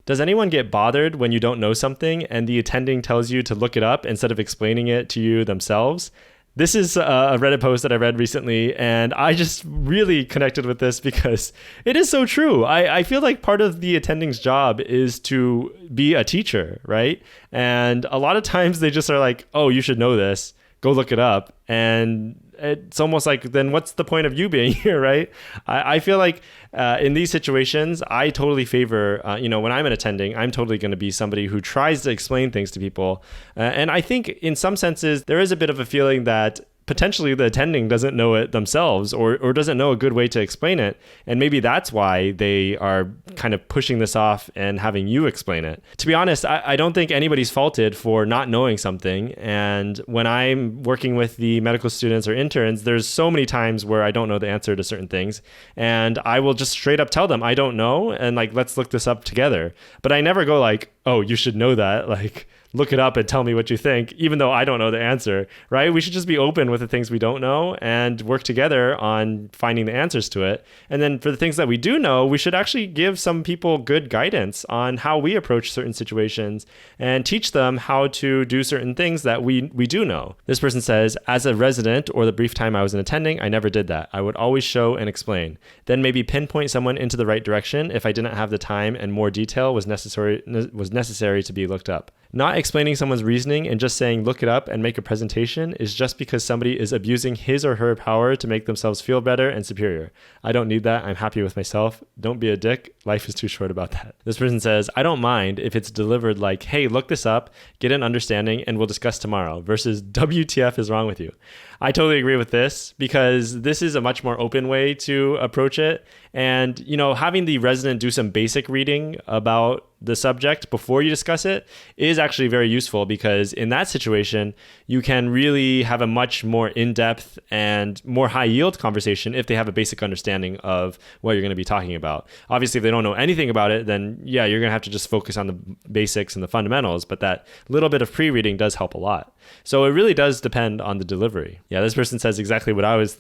Does anyone get bothered when you don't know something and the attending tells you to look it up instead of explaining it to you themselves? This is a Reddit post that I read recently, and I just really connected with this because it is so true. I feel like part of the attending's job is to be a teacher, right? And a lot of times they just are like, oh, you should know this. Go look it up. And it's almost like, then what's the point of you being here, right? I feel like in these situations, I totally favor, when I'm an attending, I'm totally going to be somebody who tries to explain things to people. And I think in some senses, there is a bit of a feeling that potentially the attending doesn't know it themselves or doesn't know a good way to explain it. And maybe that's why they are kind of pushing this off and having you explain it. To be honest, I don't think anybody's faulted for not knowing something. And when I'm working with the medical students or interns, there's so many times where I don't know the answer to certain things. And I will just straight up tell them, I don't know. And like, let's look this up together. But I never go like, oh, you should know that. Like, look it up and tell me what you think, even though I don't know the answer, right? We should just be open with the things we don't know and work together on finding the answers to it. And then for the things that we do know, we should actually give some people good guidance on how we approach certain situations and teach them how to do certain things that we do know. This person says, as a resident or the brief time I was in attending, I never did that. I would always show and explain, then maybe pinpoint someone into the right direction if I didn't have the time and more detail was necessary to be looked up. Not explaining someone's reasoning and just saying look it up and make a presentation is just because somebody is abusing his or her power to make themselves feel better and superior. I don't need that. I'm happy with myself. Don't be a dick. Life is too short about that. This person says, I don't mind if it's delivered like, hey, look this up, get an understanding, and we'll discuss tomorrow versus WTF is wrong with you. I totally agree with this because this is a much more open way to approach it. And, having the resident do some basic reading about the subject before you discuss it is actually very useful because in that situation, you can really have a much more in-depth and more high-yield conversation if they have a basic understanding of what you're going to be talking about. Obviously, if they don't know anything about it, then yeah, you're going to have to just focus on the basics and the fundamentals, but that little bit of pre-reading does help a lot. So it really does depend on the delivery. Yeah, this person says exactly what I was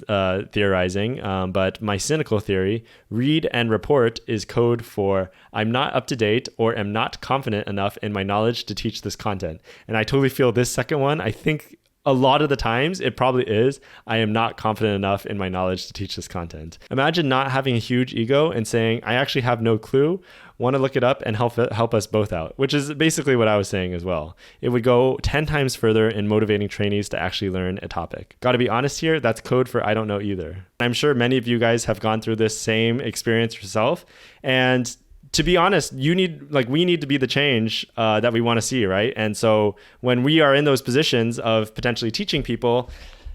theorizing, but my cynical theory, read and report, is code for I'm not up to date or am not confident enough in my knowledge to teach this content. And I totally feel this second one, I think a lot of the times it probably is, I am not confident enough in my knowledge to teach this content. Imagine not having a huge ego and saying, I actually have no clue, want to look it up and help us both out, which is basically what I was saying as well. It would go 10 times further in motivating trainees to actually learn a topic. Got to be honest here, that's code for I don't know either. I'm sure many of you guys have gone through this same experience yourself. And to be honest, we need to be the change that we want to see, right? And so when we are in those positions of potentially teaching people,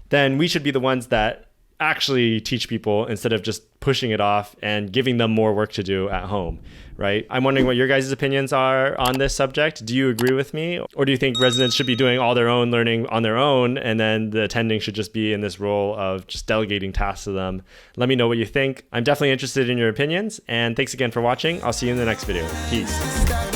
then we should be the ones that actually teach people instead of just pushing it off and giving them more work to do at home, right? I'm wondering what your guys' opinions are on this subject. Do you agree with me? Or do you think residents should be doing all their own learning on their own and then the attending should just be in this role of just delegating tasks to them? Let me know what you think. I'm definitely interested in your opinions, and thanks again for watching. I'll see you in the next video. Peace.